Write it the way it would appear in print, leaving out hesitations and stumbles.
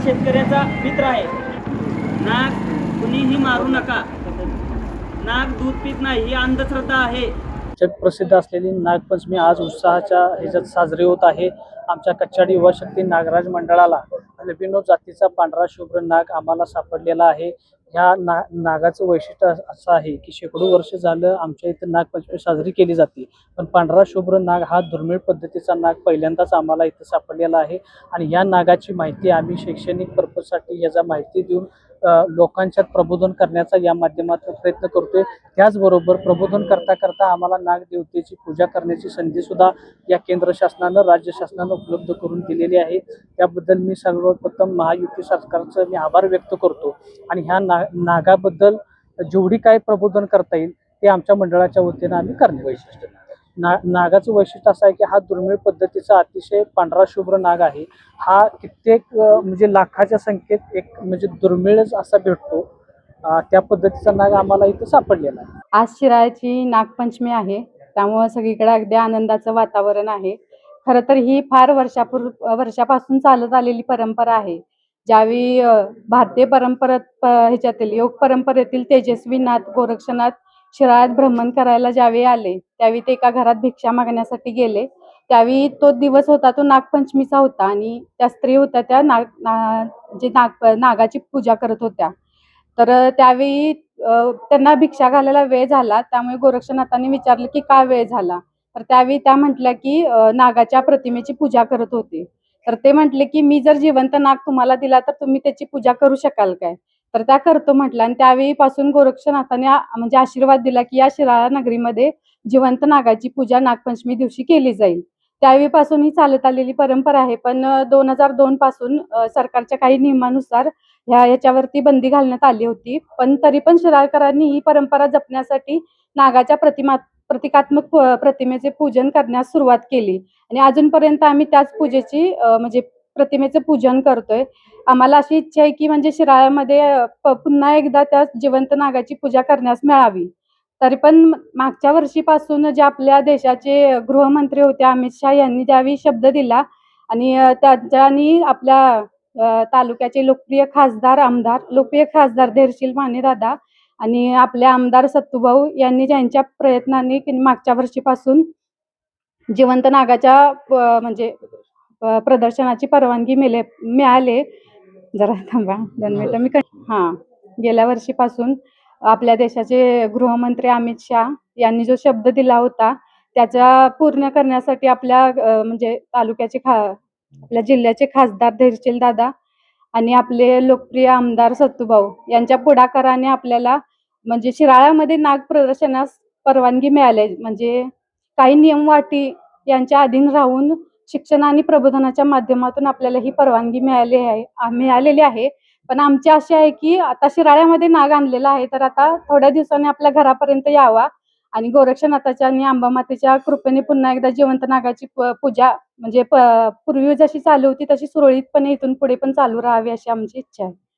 शेतकऱ्याचा मित्र आहे. नाग कुणीही मारू नका. नाग दूध पित नाही ही अंधश्रद्धा आहे. जगप्रसिद्ध असलेली नागपंचमी आज उत्साहाच्या ह्याच्यात साजरी होत आहे. आमच्या कच्चाडी युवा शक्ती नागराज मंडळाला अल्बिनो जातीचा पांढरा शुभ्र नाग आम्हाला सापडलेला आहे. ह्या नागाचं वैशिष्ट्य असं आहे की शेकडो वर्ष झालं आमच्या इथं नागपंचमी साजरी केली जाते, पण पांढरा शुभ्र नाग हा दुर्मिळ पद्धतीचा नाग पहिल्यांदाच आम्हाला इथं सापडलेला आहे. आणि या नागाची माहिती आम्ही शैक्षणिक पर्पजसाठी याचा माहिती देऊन लोकांच्यात प्रबोधन करण्याचा या माध्यमातून प्रयत्न करतोय. त्याचबरोबर प्रबोधन करता करता आम्हाला नागदेवतेची पूजा करण्याची संधी सुद्धा या केंद्र शासनानं राज्य शासनानं उपलब्ध करून दिलेली आहे. त्याबद्दल मी सर्वप्रथम महायुती सरकारचं मी आभार व्यक्त करतो. आणि ह्या नागाबद्दल जेवढी काय प्रबोधन करता येईल ते आमच्या मंडळाच्या वतीनं आम्ही करणार. वैशिष्ट्य नागाचं वैशिष्ट्य असं आहे की हा दुर्मिळ पद्धतीचा अतिशय पांढरा शुभ्र नाग आहे. हा कित्येक म्हणजे लाखाच्या संख्येत एक म्हणजे दुर्मिळच असा भेटतो. त्या पद्धतीचा नाग आम्हाला इथं सापडलेला आहे. आज शिराळ्याची नागपंचमी आहे, त्यामुळे सगळीकडे अगदी आनंदाचं वातावरण आहे. खरं तर ही फार वर्षापासून चालत आलेली परंपरा आहे. ज्यावेळी भारतीय परंपरेत ह्याच्यातील योग परंपरेतील तेजस्वीनाथ गोरक्षनाथ शिराळ्यात भ्रमण करायला ज्यावेळी आले, त्यावेळी ते एका घरात भिक्षा मागण्यासाठी गेले. त्यावेळी तो दिवस होता तो नागपंचमीचा होता आणि त्या स्त्री होत्या त्या नागाची पूजा करत होत्या. तर त्यावेळी त्यांना भिक्षा घालायला वेळ झाला, त्यामुळे गोरक्षनाथांनी विचारलं की का वेळ झाला. तर त्यावेळी त्या म्हटल्या की नागाच्या प्रतिमेची पूजा करत होते. तर ते म्हटले की मी जर जिवंत नाग तुम्हाला दिला तर तुम्ही त्याची पूजा करू शकाल काय. तर त्या करतो म्हटलं. आणि त्यावेळीपासून गोरक्षनाथांनी म्हणजे आशीर्वाद दिला की या शिराळा नगरीमध्ये जिवंत नागाची पूजा नागपंचमी दिवशी केली जाईल. त्यावेळीपासून ही चालत आलेली परंपरा आहे. पण 2002 पासून सरकारच्या काही नियमानुसार ह्याच्यावरती बंदी घालण्यात आली होती. पण तरी पण शिराळकरांनी ही परंपरा जपण्यासाठी नागाच्या प्रतिकात्मक प्रतिमेचे पूजन करण्यास सुरुवात केली आणि अजूनपर्यंत आम्ही त्याच पूजेची म्हणजे प्रतिमेचं पूजन करतोय. आम्हाला अशी इच्छा आहे की म्हणजे शिराळ्यामध्ये पुन्हा एकदा त्या जिवंत नागाची पूजा करण्यास मिळावी. तरी पण मागच्या वर्षीपासून जे आपल्या देशाचे गृहमंत्री होते अमित शहा यांनी त्यावेळी शब्द दिला आणि त्यांनी आपल्या तालुक्याचे लोकप्रिय खासदार धैर्यशील मानेदादा आणि आपले आमदार सत्तूभाऊ यांनी ज्यांच्या प्रयत्नांनी मागच्या वर्षीपासून जिवंत नागाच्या म्हणजे प्रदर्शनाची परवानगी मिळाले. जरा थांबा 2 मिनिटं मी गेल्या वर्षीपासून आपल्या देशाचे गृहमंत्री अमित शहा यांनी जो शब्द दिला होता त्याचा पूर्ण करण्यासाठी आपल्या म्हणजे तालुक्याचे आपल्या जिल्ह्याचे खासदार धैर्यशील दादा आणि आपले लोकप्रिय आमदार सत्तूभाऊ यांच्या पुढाकाराने आपल्याला म्हणजे शिराळ्यामध्ये नाग प्रदर्शनास परवानगी मिळाली. म्हणजे काही नियमवाटी यांच्या अधीन राहून शिक्षण आणि प्रबोधनाच्या माध्यमातून आपल्याला ही परवानगी मिळालेली आहे. पण आमची आशा आहे की आता शिराळ्यामध्ये नाग आणलेला आहे तर आता थोड्या दिवसांनी आपल्या घरापर्यंत यावा आणि गोरक्षनाथाच्या आणि अंबामातेच्या कृपेने पुन्हा एकदा जिवंत नागाची पूजा म्हणजे पूर्वी जशी चालू होती तशी सुरळीतपणे इथून पुढे पण चालू राहावी अशी आमची इच्छा आहे.